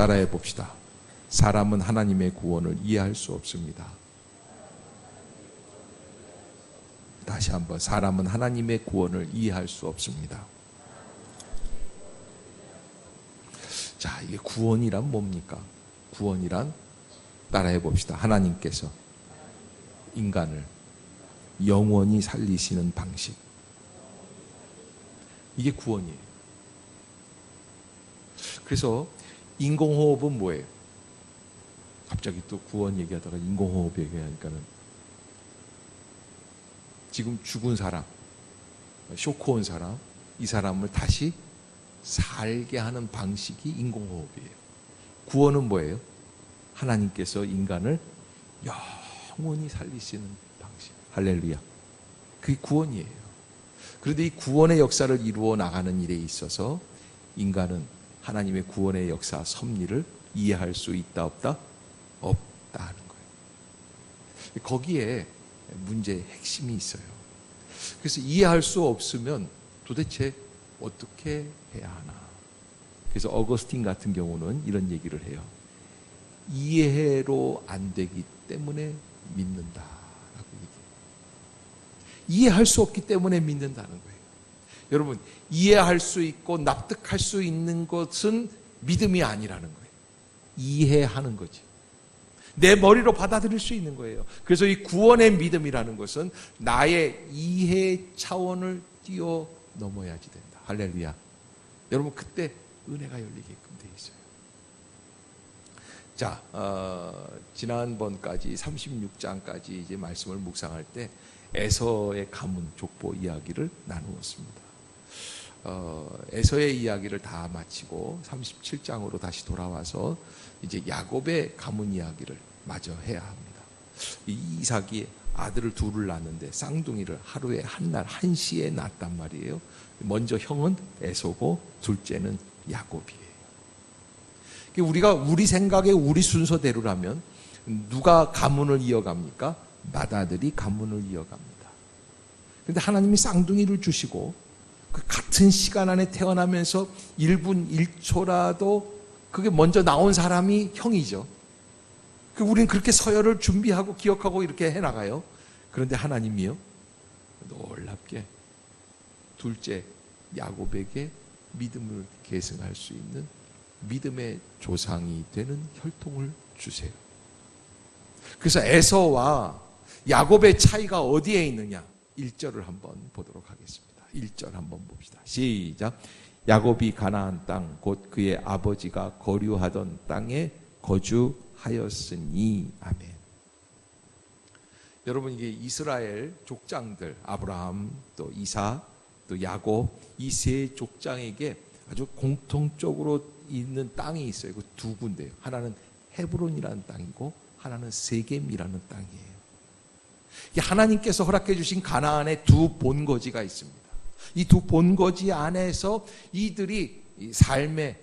따라해 봅시다. 사람은 하나님의 구원을 이해할 수 없습니다. 다시 한번, 사람은 하나님의 구원을 이해할 수 없습니다. 자, 이게 구원이란 뭡니까? 구원이란 따라해 봅시다. 하나님께서 인간을 영원히 살리시는 방식. 이게 구원이에요. 그래서 인공호흡은 뭐예요? 갑자기 또 구원 얘기하다가 인공호흡 얘기하니까는 지금 죽은 사람, 쇼크 온 사람, 이 사람을 다시 살게 하는 방식이 인공호흡이에요. 구원은 뭐예요? 하나님께서 인간을 영원히 살리시는 방식. 할렐루야. 그게 구원이에요. 그런데 이 구원의 역사를 이루어 나가는 일에 있어서 인간은 하나님의 구원의 역사, 섭리를 이해할 수 있다 없다? 없다 하는 거예요. 거기에 문제의 핵심이 있어요. 그래서 이해할 수 없으면 도대체 어떻게 해야 하나. 그래서 어거스틴 같은 경우는 이런 얘기를 해요. 이해로 안 되기 때문에 믿는다라고 얘기해요. 이해할 수 없기 때문에 믿는다는 거예요. 여러분, 이해할 수 있고 납득할 수 있는 것은 믿음이 아니라는 거예요. 이해하는 거지. 내 머리로 받아들일 수 있는 거예요. 그래서 이 구원의 믿음이라는 것은 나의 이해 차원을 뛰어넘어야지 된다. 할렐루야. 여러분, 그때 은혜가 열리게끔 돼 있어요. 자, 지난번까지 36장까지 이제 말씀을 묵상할 때 에서의 가문 족보 이야기를 나누었습니다. 에서의 이야기를 다 마치고 37장으로 다시 돌아와서 이제 야곱의 가문 이야기를 마저 해야 합니다. 이삭이 아들을 둘을 낳는데 쌍둥이를 하루에 한날 한시에 낳았단 말이에요. 먼저 형은 에서고 둘째는 야곱이에요. 우리가 우리 생각에 우리 순서대로라면 누가 가문을 이어갑니까? 맏아들이 가문을 이어갑니다. 그런데 하나님이 쌍둥이를 주시고 그 같은 시간 안에 태어나면서 1분 1초라도 그게 먼저 나온 사람이 형이죠. 우리는 그렇게 서열을 준비하고 기억하고 이렇게 해나가요. 그런데 하나님이요, 놀랍게 둘째 야곱에게 믿음을 계승할 수 있는 믿음의 조상이 되는 혈통을 주세요. 그래서 에서와 야곱의 차이가 어디에 있느냐? 1절을 한번 보도록 하겠습니다. 1절 한번 봅시다. 시작. 야곱이 가나안 땅 곧 그의 아버지가 거류하던 땅에 거주하였으니. 아멘. 여러분, 이게 이스라엘 족장들 아브라함 또 이삭 또 야곱 이 세 족장에게 아주 공통적으로 있는 땅이 있어요. 그 두 군데예요. 하나는 헤브론이라는 땅이고 하나는 세겜이라는 땅이에요. 하나님께서 허락해 주신 가나안에 두 본거지가 있습니다. 이 두 본거지 안에서 이들이 삶의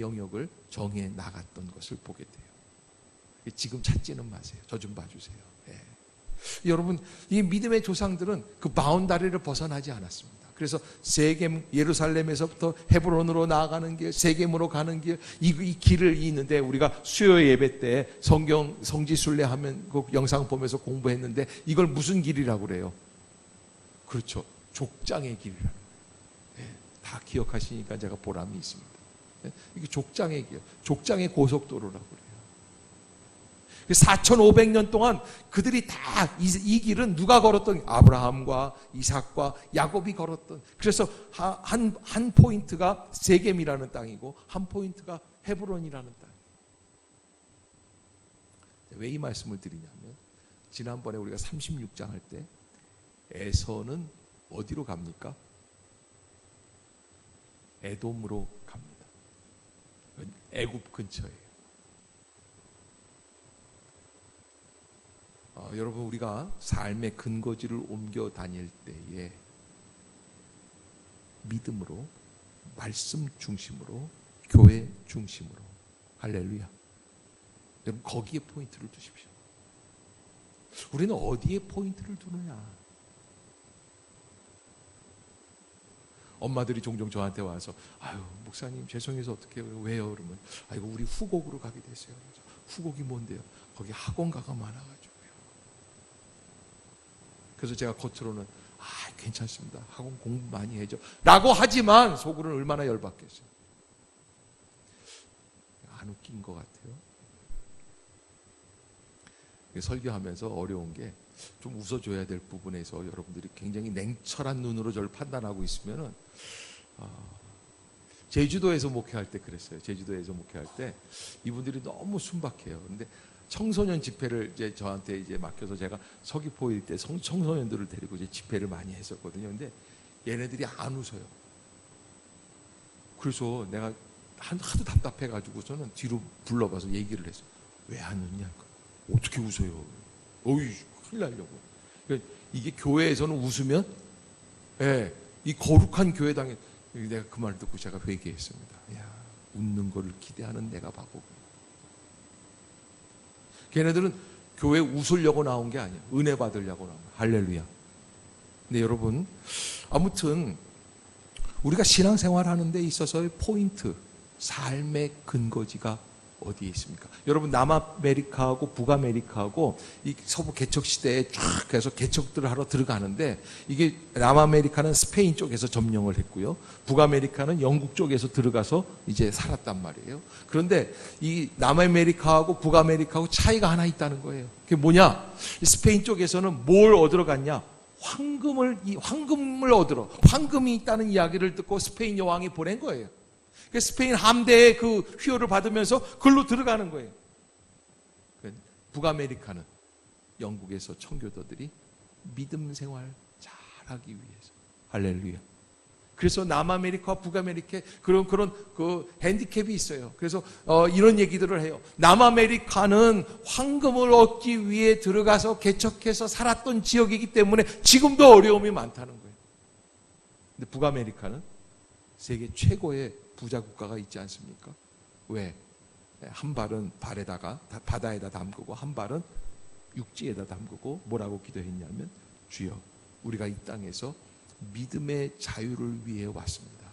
영역을 정해 나갔던 것을 보게 돼요. 지금 찾지는 마세요. 저 좀 봐주세요. 네. 여러분, 이 믿음의 조상들은 그 바운다리를 벗어나지 않았습니다. 그래서 세겜, 예루살렘에서부터 헤브론으로 나아가는 길, 세겜으로 가는 길, 이 길을 있는데 우리가 수요 예배 때 성지순례 하면 그 영상 보면서 공부했는데 이걸 무슨 길이라고 그래요? 그렇죠. 족장의 길이라는 거예요. 네, 다 기억하시니까 제가 보람이 있습니다. 네, 이게 족장의 길, 족장의 고속도로라고 그래요. 4,500년 동안 그들이 다 이 길은 누가 걸었던? 아브라함과 이삭과 야곱이 걸었던. 그래서 한 포인트가 세겜이라는 땅이고 한 포인트가 헤브론이라는 땅. 왜 이 말씀을 드리냐면 지난번에 우리가 36장 할 때 에서는 어디로 갑니까? 에돔으로 갑니다. 애굽 근처에. 여러분, 우리가 삶의 근거지를 옮겨 다닐 때에 믿음으로, 말씀 중심으로, 교회 중심으로, 할렐루야. 여러분, 거기에 포인트를 두십시오. 우리는 어디에 포인트를 두느냐? 엄마들이 종종 저한테 와서 아유 목사님 죄송해서 어떻게 해요? 왜요? 그러면 아이고 우리 후곡으로 가게 됐어요. 후곡이 뭔데요? 거기 학원가가 많아가지고요. 그래서 제가 겉으로는 괜찮습니다. 학원 공부 많이 해줘 라고 하지만 속으로는 얼마나 열받겠어요. 안 웃긴 것 같아요. 설교하면서 어려운 게 좀 웃어줘야 될 부분에서 여러분들이 굉장히 냉철한 눈으로 저를 판단하고 있으면은 제주도에서 목회할 때 그랬어요. 제주도에서 목회할 때 이분들이 너무 순박해요. 근데 청소년 집회를 이제 저한테 이제 맡겨서 제가 서귀포일 때 청소년들을 데리고 이제 집회를 많이 했었거든요. 근데 얘네들이 안 웃어요. 그래서 내가 하도 답답해가지고 저는 뒤로 불러봐서 얘기를 했어요. 왜 안 웃냐? 어떻게 웃어요? 어이, 큰일 나려고. 그러니까 이게 교회에서는 웃으면, 이 거룩한 교회당에, 내가 그 말 듣고 제가 회개했습니다. 야, 웃는 거를 기대하는 내가 바보. 걔네들은 교회 웃으려고 나온 게 아니야. 은혜 받으려고 나온 거야. 할렐루야. 근데 여러분, 아무튼, 우리가 신앙생활 하는 데 있어서의 포인트, 삶의 근거지가 어디에 있습니까? 여러분 남아메리카하고 북아메리카하고 이 서부 개척 시대에 쫙 해서 개척들을 하러 들어가는데 이게 남아메리카는 스페인 쪽에서 점령을 했고요. 북아메리카는 영국 쪽에서 들어가서 이제 살았단 말이에요. 그런데 이 남아메리카하고 북아메리카하고 차이가 하나 있다는 거예요. 그게 뭐냐? 스페인 쪽에서는 뭘 얻으러 갔냐? 황금을 얻으러, 황금이 있다는 이야기를 듣고 스페인 여왕이 보낸 거예요. 스페인 함대의 그 휘호를 받으면서 글로 들어가는 거예요. 북아메리카는 영국에서 청교도들이 믿음 생활 잘하기 위해서. 할렐루야. 그래서 남아메리카와 북아메리카에 그런 그 핸디캡이 있어요. 그래서 이런 얘기들을 해요. 남아메리카는 황금을 얻기 위해 들어가서 개척해서 살았던 지역이기 때문에 지금도 어려움이 많다는 거예요. 근데 북아메리카는 세계 최고의 부자 국가가 있지 않습니까? 왜? 한 발은 발에다가 바다에다 담그고 한 발은 육지에다 담그고 뭐라고 기도했냐면 주여 우리가 이 땅에서 믿음의 자유를 위해 왔습니다.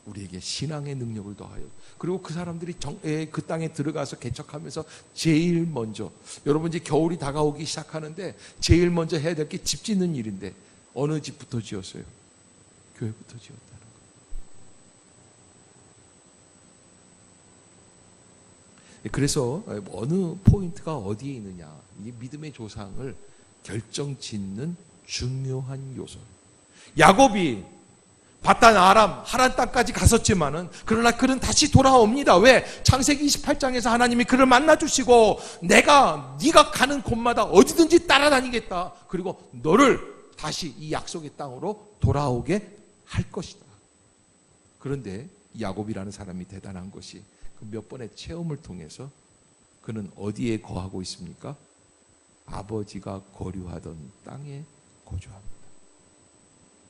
우리에게 신앙의 능력을 더하여. 그리고 그 사람들이 그 땅에 들어가서 개척하면서 제일 먼저 여러분 이제 겨울이 다가오기 시작하는데 제일 먼저 해야 될 게 집 짓는 일인데 어느 집부터 지었어요? 교회부터 지었다. 그래서 어느 포인트가 어디에 있느냐 이게 믿음의 조상을 결정짓는 중요한 요소. 야곱이 바단 아람 하란 땅까지 갔었지만은 그러나 그는 다시 돌아옵니다. 왜? 창세기 28장에서 하나님이 그를 만나주시고 네가 가는 곳마다 어디든지 따라다니겠다. 그리고 너를 다시 이 약속의 땅으로 돌아오게 할 것이다. 그런데 야곱이라는 사람이 대단한 것이 몇 번의 체험을 통해서 그는 어디에 거하고 있습니까? 아버지가 거류하던 땅에 거주합니다.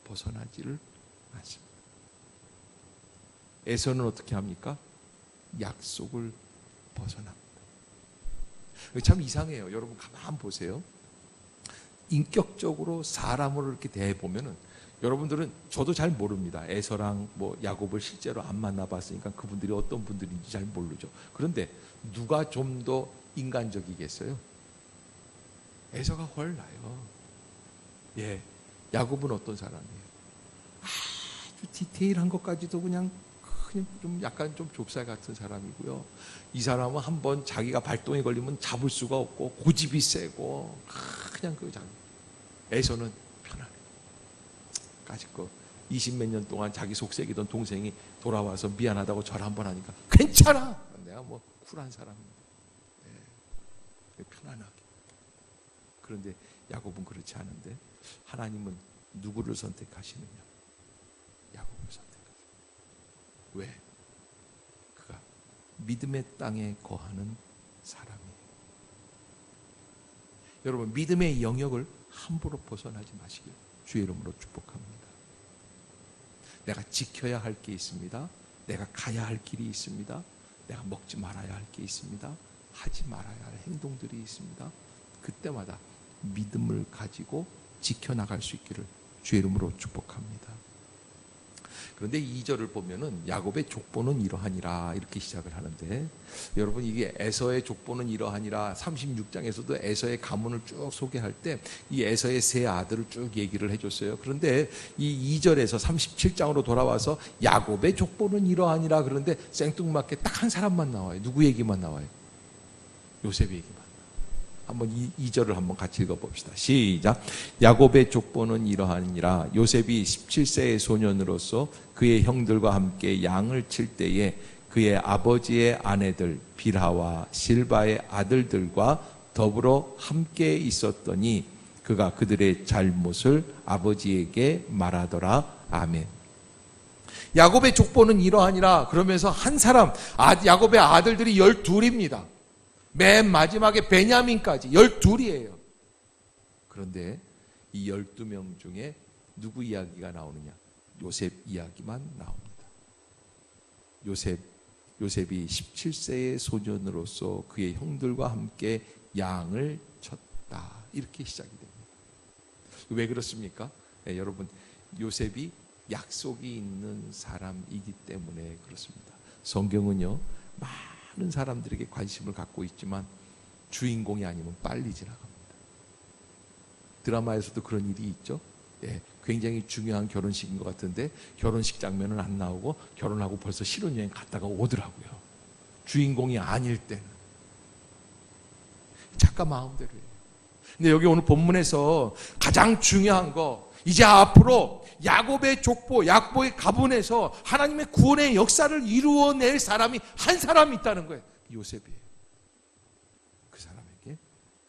벗어나지를 않습니다. 에서는 어떻게 합니까? 약속을 벗어납니다. 참 이상해요. 여러분 가만 보세요. 인격적으로 사람으로 이렇게 대해보면은 여러분들은 저도 잘 모릅니다. 에서랑 야곱을 실제로 안 만나봤으니까 그분들이 어떤 분들인지 잘 모르죠. 그런데 누가 좀 더 인간적이겠어요? 에서가 훨 나요. 예, 야곱은 어떤 사람이에요? 아주 디테일한 것까지도 그냥 좀 약간 좀 좁쌀 같은 사람이고요. 이 사람은 한번 자기가 발동에 걸리면 잡을 수가 없고 고집이 세고 그냥 에서는 편안해. 까짓거 20몇 년 동안 자기 속삭이던 동생이 돌아와서 미안하다고 절 한번 하니까 괜찮아. 내가 쿨한 사람입니다. 네, 편안하게. 그런데 야곱은 그렇지 않은데 하나님은 누구를 선택하시느냐? 야곱을 선택하세요. 왜? 그가 믿음의 땅에 거하는 사람이에요. 여러분 믿음의 영역을 함부로 벗어나지 마시길 주의 이름으로 축복합니다. 내가 지켜야 할 게 있습니다. 내가 가야 할 길이 있습니다. 내가 먹지 말아야 할 게 있습니다. 하지 말아야 할 행동들이 있습니다. 그때마다 믿음을 가지고 지켜나갈 수 있기를 주의 이름으로 축복합니다. 그런데 2절을 보면은 야곱의 족보는 이러하니라 이렇게 시작을 하는데, 여러분 이게 에서의 족보는 이러하니라 36장에서도 에서의 가문을 쭉 소개할 때 이 에서의 세 아들을 쭉 얘기를 해줬어요. 그런데 이 2절에서 37장으로 돌아와서 야곱의 족보는 이러하니라 그런데 생뚱맞게 딱 한 사람만 나와요. 누구 얘기만 나와요? 요셉의 얘기만. 한번 2절을 한번 같이 읽어봅시다. 시작. 야곱의 족보는 이러하니라. 요셉이 17세의 소년으로서 그의 형들과 함께 양을 칠 때에 그의 아버지의 아내들 빌하와 실바의 아들들과 더불어 함께 있었더니 그가 그들의 잘못을 아버지에게 말하더라. 아멘. 야곱의 족보는 이러하니라. 그러면서 한 사람, 야곱의 아들들이 12입니다. 맨 마지막에 베냐민까지 12이에요. 그런데 이 12명 중에 누구 이야기가 나오느냐? 요셉 이야기만 나옵니다. 요셉이 17세의 소년으로서 그의 형들과 함께 양을 쳤다. 이렇게 시작이 됩니다. 왜 그렇습니까? 네, 여러분, 요셉이 약속이 있는 사람이기 때문에 그렇습니다. 성경은요, 많은 사람들에게 관심을 갖고 있지만 주인공이 아니면 빨리 지나갑니다. 드라마에서도 그런 일이 있죠. 예, 굉장히 중요한 결혼식인 것 같은데 결혼식 장면은 안 나오고 결혼하고 벌써 신혼여행 갔다가 오더라고요. 주인공이 아닐 때는. 작가 마음대로예요. 근데 여기 오늘 본문에서 가장 중요한 거, 이제 앞으로 야곱의 족보, 야곱의 가문에서 하나님의 구원의 역사를 이루어낼 사람이 한 사람 있다는 거예요. 요셉이에요. 그 사람에게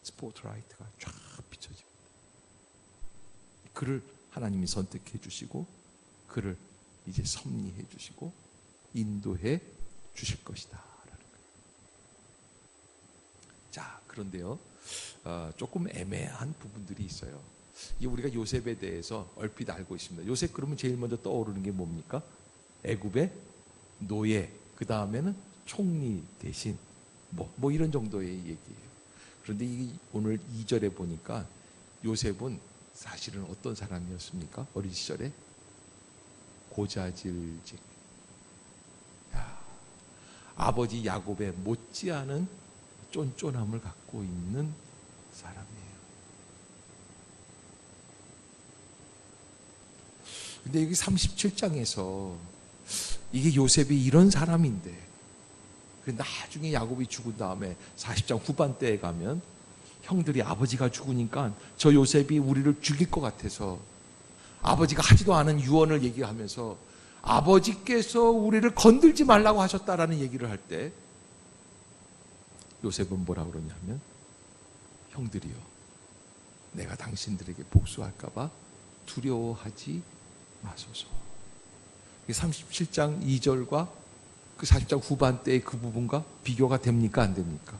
스포트라이트가 쫙 비춰집니다. 그를 하나님이 선택해 주시고 그를 이제 섭리해 주시고 인도해 주실 것이다 라는 거예요. 자, 그런데요, 조금 애매한 부분들이 있어요. 우리가 요셉에 대해서 얼핏 알고 있습니다. 요셉 그러면 제일 먼저 떠오르는 게 뭡니까? 애굽의 노예, 그 다음에는 총리 대신 뭐 이런 정도의 얘기예요. 그런데 오늘 2절에 보니까 요셉은 사실은 어떤 사람이었습니까? 어린 시절에 고자질쟁이. 아버지 야곱의 못지않은 쫀쫀함을 갖고 있는 사람이에요. 근데 여기 37장에서 이게 요셉이 이런 사람인데 나중에 야곱이 죽은 다음에 40장 후반대에 가면 형들이 아버지가 죽으니까 저 요셉이 우리를 죽일 것 같아서 아버지가 하지도 않은 유언을 얘기하면서 아버지께서 우리를 건들지 말라고 하셨다라는 얘기를 할 때 요셉은 뭐라 그러냐면 형들이요, 내가 당신들에게 복수할까 봐 두려워하지 마소서. 37장 2절과 그 40장 후반대의 그 부분과 비교가 됩니까? 안 됩니까?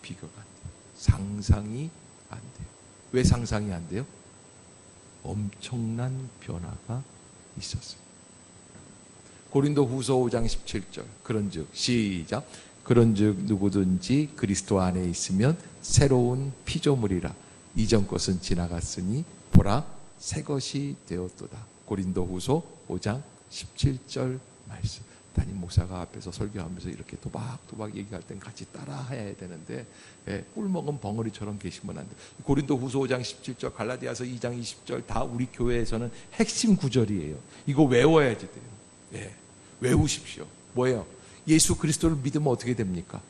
비교가 안 돼요. 상상이 안 돼요. 왜 상상이 안 돼요? 엄청난 변화가 있었어요. 고린도 후서 5장 17절. 그런즉 시작. 그런즉 누구든지 그리스도 안에 있으면 새로운 피조물이라. 이전 것은 지나갔으니 보라 새 것이 되었도다. 고린도 후서 5장 17절 말씀. 담임 목사가 앞에서 설교하면서 이렇게 도박도박 얘기할 땐 같이 따라해야 되는데 꿀먹은 벙어리처럼 계시면 안 돼요. 고린도 후서 5장 17절, 갈라디아서 2장 20절 다 우리 교회에서는 핵심 구절이에요. 이거 외워야지 돼요. 예, 외우십시오. 뭐예요? 예수 그리스도를 믿으면 어떻게 됩니까?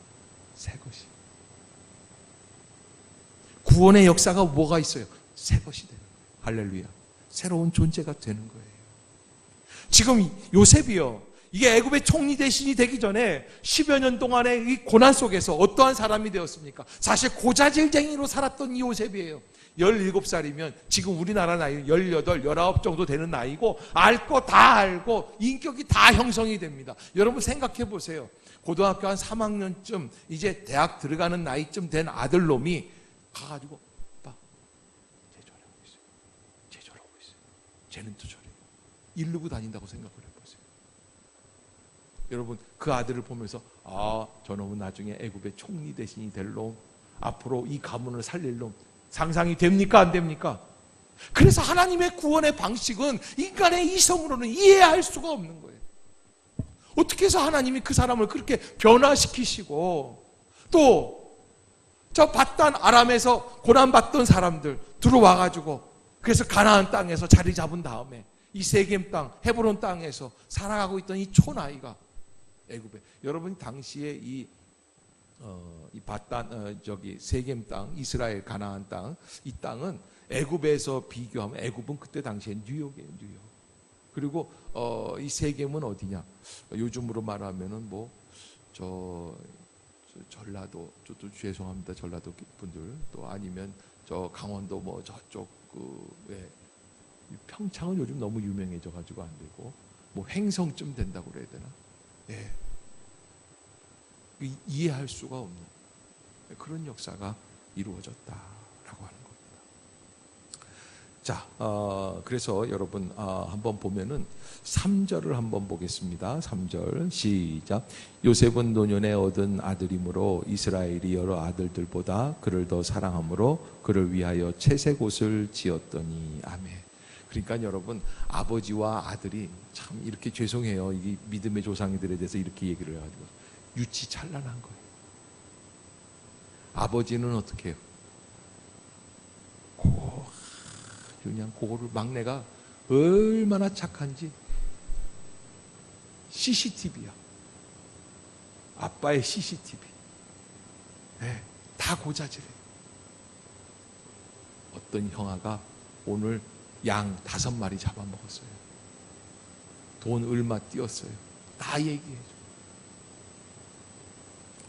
새 것이. 구원의 역사가 뭐가 있어요? 새 것이 돼요. 할렐루야. 새로운 존재가 되는 거예요. 지금 요셉이요, 이게 애굽의 총리 대신이 되기 전에 10여 년 동안의 이 고난 속에서 어떠한 사람이 되었습니까? 사실 고자질쟁이로 살았던 이 요셉이에요. 17살이면 지금 우리나라 나이 18, 19 정도 되는 나이고 알 거 다 알고 인격이 다 형성이 됩니다. 여러분 생각해 보세요. 고등학교 한 3학년쯤 이제 대학 들어가는 나이쯤 된 아들놈이 가가지고 아빠 제절하고 있어요. 제절하고 있어요. 쟤는 또 저래요. 이르고 다닌다고 생각을 해보세요. 여러분 그 아들을 보면서 저놈은 나중에 애굽의 총리 대신이 될 놈, 앞으로 이 가문을 살릴 놈, 상상이 됩니까? 안 됩니까? 그래서 하나님의 구원의 방식은 인간의 이성으로는 이해할 수가 없는 거예요. 어떻게 해서 하나님이 그 사람을 그렇게 변화시키시고, 또 저 밧단 아람에서 고난받던 사람들 들어와가지고, 그래서 가나안 땅에서 자리 잡은 다음에 이 세겜 땅, 헤브론 땅에서 살아가고 있던 이 촌아이가 애굽에, 여러분 당시에 이 밧단 세겜 땅, 이스라엘 가나안 땅, 이 땅은 애굽에서 비교하면 애굽은 그때 당시에 뉴욕이에요, 뉴욕. 그리고 이 세겜은 어디냐? 요즘으로 말하면은 전라도, 또 죄송합니다, 전라도 분들, 또 아니면 저 강원도 저쪽 평창은 요즘 너무 유명해져 가지고 안 되고 횡성쯤 된다고 그래야 되나? 예. 이해할 수가 없는 그런 역사가 이루어졌다라고 하는 겁니다. 자, 그래서 여러분 한번 보면은 3절을 한번 보겠습니다. 3절 시작. 요셉은 노년에 얻은 아들이므로 이스라엘이 여러 아들들보다 그를 더 사랑함으로 그를 위하여 채색 옷을 지었더니. 아멘. 그러니까 여러분, 아버지와 아들이 참 이렇게 죄송해요. 이 믿음의 조상들에 대해서 이렇게 얘기를 해가지고 유치찬란한 거예요. 아버지는 어떻게 해요? 그냥 그거를, 막내가 얼마나 착한지 CCTV야. 아빠의 CCTV. 네, 다 고자질해요. 어떤 형아가 오늘 양 5마리 잡아먹었어요. 돈 얼마 띄었어요. 다 얘기해줘.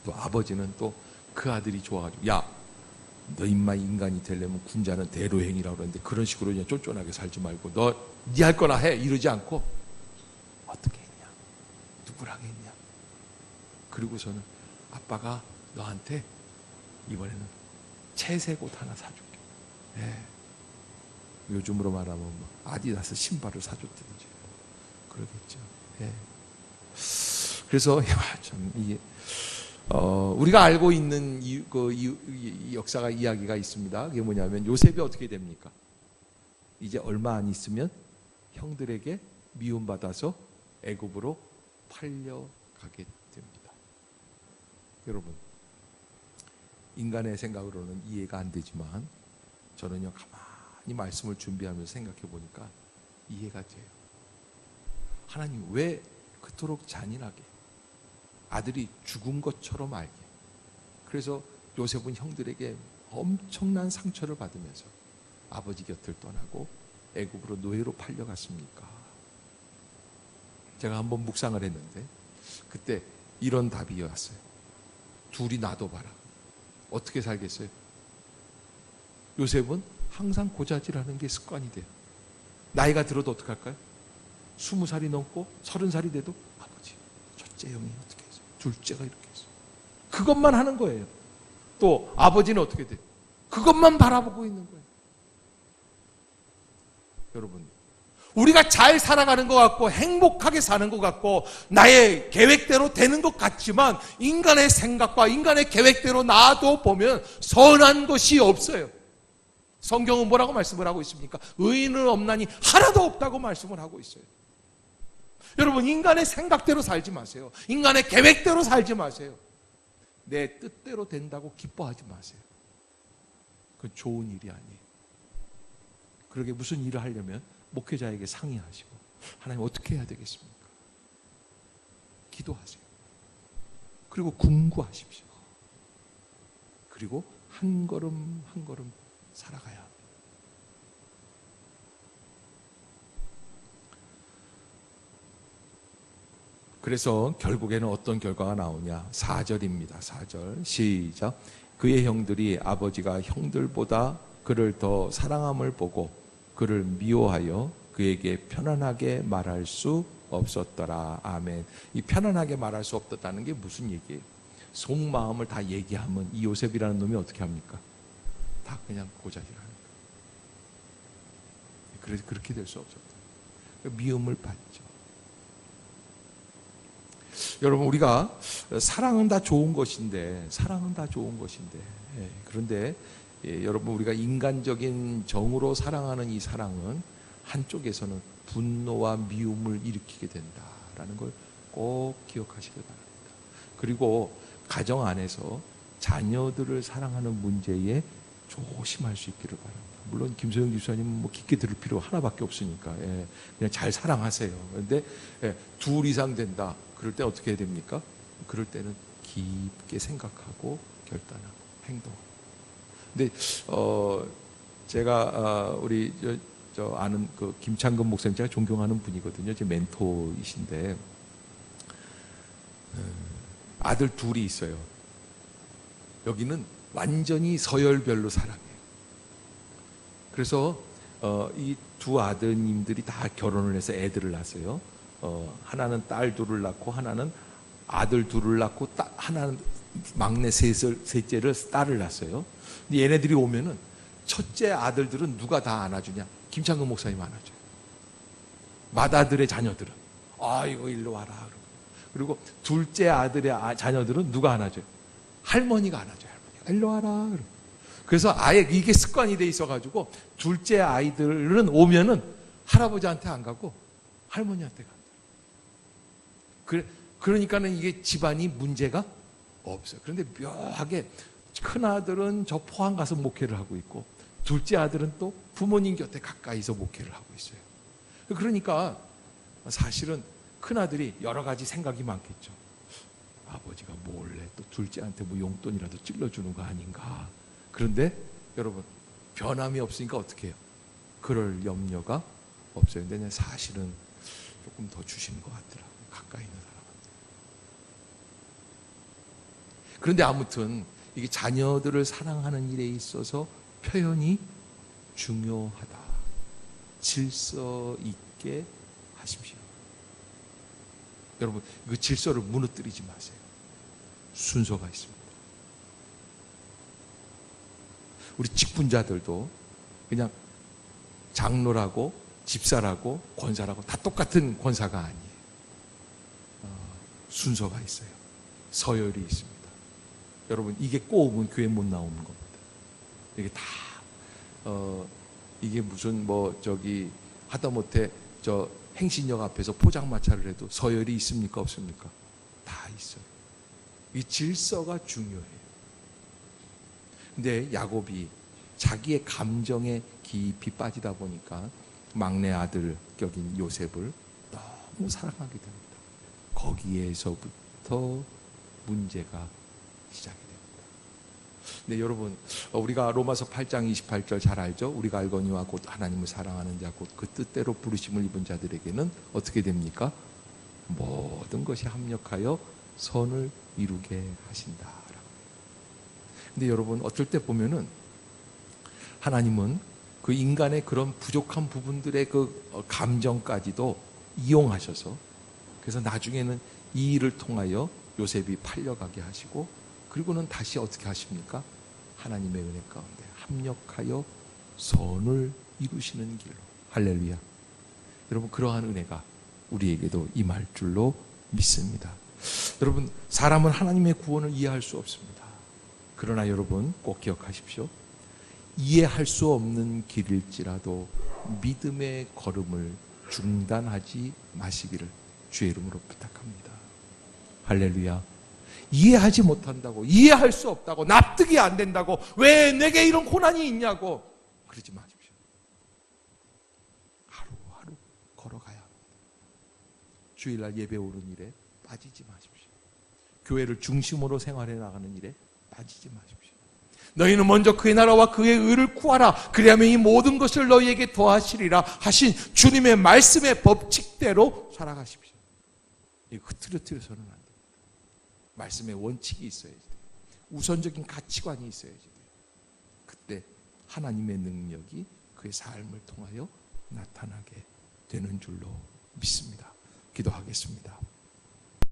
또 아버지는 또 그 아들이 좋아가지고, 야, 너 인마 인간이 되려면 군자는 대로행이라고 그러는데 그런 식으로 그냥 쫀쫀하게 살지 말고 너 네 할 거나 해, 이러지 않고 어떻게 했냐, 누구랑 했냐. 그리고서는 아빠가 너한테 이번에는 채색 옷 하나 사줄게. 네. 요즘으로 말하면 아디다스 신발을 사줬다든지 그러겠죠. 네. 그래서 참 이게 우리가 알고 있는 이 역사가, 이야기가 있습니다. 그게 뭐냐면, 요셉이 어떻게 됩니까? 이제 얼마 안 있으면 형들에게 미움받아서 애굽으로 팔려가게 됩니다. 여러분, 인간의 생각으로는 이해가 안 되지만 저는요, 가만히 말씀을 준비하면서 생각해 보니까 이해가 돼요. 하나님 왜 그토록 잔인하게 아들이 죽은 것처럼 알게, 그래서 요셉은 형들에게 엄청난 상처를 받으면서 아버지 곁을 떠나고 애굽으로 노예로 팔려갔습니까? 제가 한번 묵상을 했는데 그때 이런 답이 왔어요. 둘이 놔둬봐라. 어떻게 살겠어요? 요셉은 항상 고자질하는 게 습관이 돼요. 나이가 들어도 어떡할까요? 20살이 넘고 30살이 돼도 아버지, 첫째 형이 어떻게 했어요? 둘째가 이렇게 했어요. 그것만 하는 거예요. 또 아버지는 어떻게 돼요? 그것만 바라보고 있는 거예요. 여러분, 우리가 잘 살아가는 것 같고 행복하게 사는 것 같고 나의 계획대로 되는 것 같지만 인간의 생각과 인간의 계획대로 놔둬 보면 선한 것이 없어요. 성경은 뭐라고 말씀을 하고 있습니까? 의인은 없나니 하나도 없다고 말씀을 하고 있어요. 여러분, 인간의 생각대로 살지 마세요. 인간의 계획대로 살지 마세요. 내 뜻대로 된다고 기뻐하지 마세요. 그건 좋은 일이 아니에요. 그러게 무슨 일을 하려면 목회자에게 상의하시고, 하나님 어떻게 해야 되겠습니까? 기도하세요. 그리고 궁구하십시오. 그리고 한 걸음 한 걸음 살아가야 합니다. 그래서 결국에는 어떤 결과가 나오냐? 4절입니다. 4절 시작. 그의 형들이 아버지가 형들보다 그를 더 사랑함을 보고 그를 미워하여 그에게 편안하게 말할 수 없었더라. 아멘. 이 편안하게 말할 수 없었다는 게 무슨 얘기예요? 속마음을 다 얘기하면 이 요셉이라는 놈이 어떻게 합니까? 다 그냥 고자질하는 거예요. 그래서 그렇게 될 수 없었다. 미움을 받죠. 여러분, 우리가 사랑은 다 좋은 것인데, 그런데 여러분 우리가 인간적인 정으로 사랑하는 이 사랑은 한쪽에서는 분노와 미움을 일으키게 된다라는 걸 꼭 기억하시길 바랍니다. 그리고 가정 안에서 자녀들을 사랑하는 문제에 조심할 수 있기를 바랍니다. 물론 김소영 집사님은 뭐 깊게 들을 필요 하나밖에 없으니까 그냥 잘 사랑하세요. 그런데 둘 이상 된다. 그럴 때 어떻게 해야 됩니까? 그럴 때는 깊게 생각하고 결단하고 행동하고. 근데 제가 우리 저 아는 그 김창근 목사님 제가 존경하는 분이거든요. 제 멘토이신데 아들 둘이 있어요. 여기는 완전히 서열별로 사랑해요. 그래서 이 두 아드님들이 다 결혼을 해서 애들을 낳았어요. 하나는 딸 둘을 낳고 하나는 아들 둘을 낳고 하나는 막내 셋째를 딸을 낳았어요. 근데 얘네들이 오면은 첫째 아들들은 누가 다 안아주냐? 김창근 목사님 안아줘요. 맏아들의 자녀들은 이거 일로 와라. 그리고 둘째 아들의 자녀들은 누가 안아줘요? 할머니가 안아줘요. 할머니가 일로 와라. 그래서 아예 이게 습관이 돼 있어가지고 둘째 아이들은 오면은 할아버지한테 안 가고 할머니한테 간다. 그러니까는 이게 집안이 문제가 없어요. 그런데 묘하게 큰 아들은 저 포항 가서 목회를 하고 있고 둘째 아들은 또 부모님 곁에 가까이서 목회를 하고 있어요. 그러니까 사실은 큰 아들이 여러 가지 생각이 많겠죠. 아버지가 몰래 또 둘째한테 뭐 용돈이라도 찔러주는 거 아닌가. 그런데 여러분 변함이 없으니까 어떻게 해요? 그럴 염려가 없어요. 근데 사실은 조금 더 주시는 것 같더라고요. 가까이 있는 사람한테. 그런데 아무튼 이게 자녀들을 사랑하는 일에 있어서 표현이 중요하다. 질서 있게 하십시오. 여러분 그 질서를 무너뜨리지 마세요. 순서가 있습니다. 우리 직분자들도 그냥 장로라고 집사라고 권사라고 다 똑같은 권사가 아니에요. 순서가 있어요. 서열이 있습니다. 여러분 이게 꼬우면 교회 못 나오는 겁니다. 이게 다 이게 무슨 하다못해 저 행신역 앞에서 포장마차를 해도 서열이 있습니까? 없습니까? 다 있어요. 이 질서가 중요해요. 근데 야곱이 자기의 감정에 깊이 빠지다 보니까 막내 아들 격인 요셉을 너무 사랑하게 됩니다. 거기에서부터 문제가 시작이 됩니다. 근데 여러분 우리가 로마서 8장 28절 잘 알죠? 우리가 알거니와 곧 하나님을 사랑하는 자 곧 그 뜻대로 부르심을 입은 자들에게는 어떻게 됩니까? 모든 것이 합력하여 선을 이루게 하신다. 근데 여러분 어쩔 때 보면은 하나님은 그 인간의 그런 부족한 부분들의 그 감정까지도 이용하셔서 그래서 나중에는 이 일을 통하여 요셉이 팔려가게 하시고 그리고는 다시 어떻게 하십니까? 하나님의 은혜 가운데 합력하여 선을 이루시는 길로. 할렐루야. 여러분 그러한 은혜가 우리에게도 임할 줄로 믿습니다. 여러분 사람은 하나님의 구원을 이해할 수 없습니다. 그러나 여러분 꼭 기억하십시오. 이해할 수 없는 길일지라도 믿음의 걸음을 중단하지 마시기를 주의 이름으로 부탁합니다. 할렐루야. 이해하지 못한다고, 이해할 수 없다고, 납득이 안 된다고, 왜 내게 이런 고난이 있냐고 그러지 마십시오. 하루하루 걸어가야 합니다. 주일날 예배 오는 일에 빠지지 마십시오. 교회를 중심으로 생활해 나가는 일에 빠지지 마십시오. 너희는 먼저 그의 나라와 그의 의를 구하라. 그리하면 이 모든 것을 너희에게 더하시리라 하신 주님의 말씀의 법칙대로 살아가십시오. 이거 흐트러뜨려서는 안 됩니다. 말씀의 원칙이 있어야지 돼요. 우선적인 가치관이 있어야지 돼요. 그때 하나님의 능력이 그의 삶을 통하여 나타나게 되는 줄로 믿습니다. 기도하겠습니다.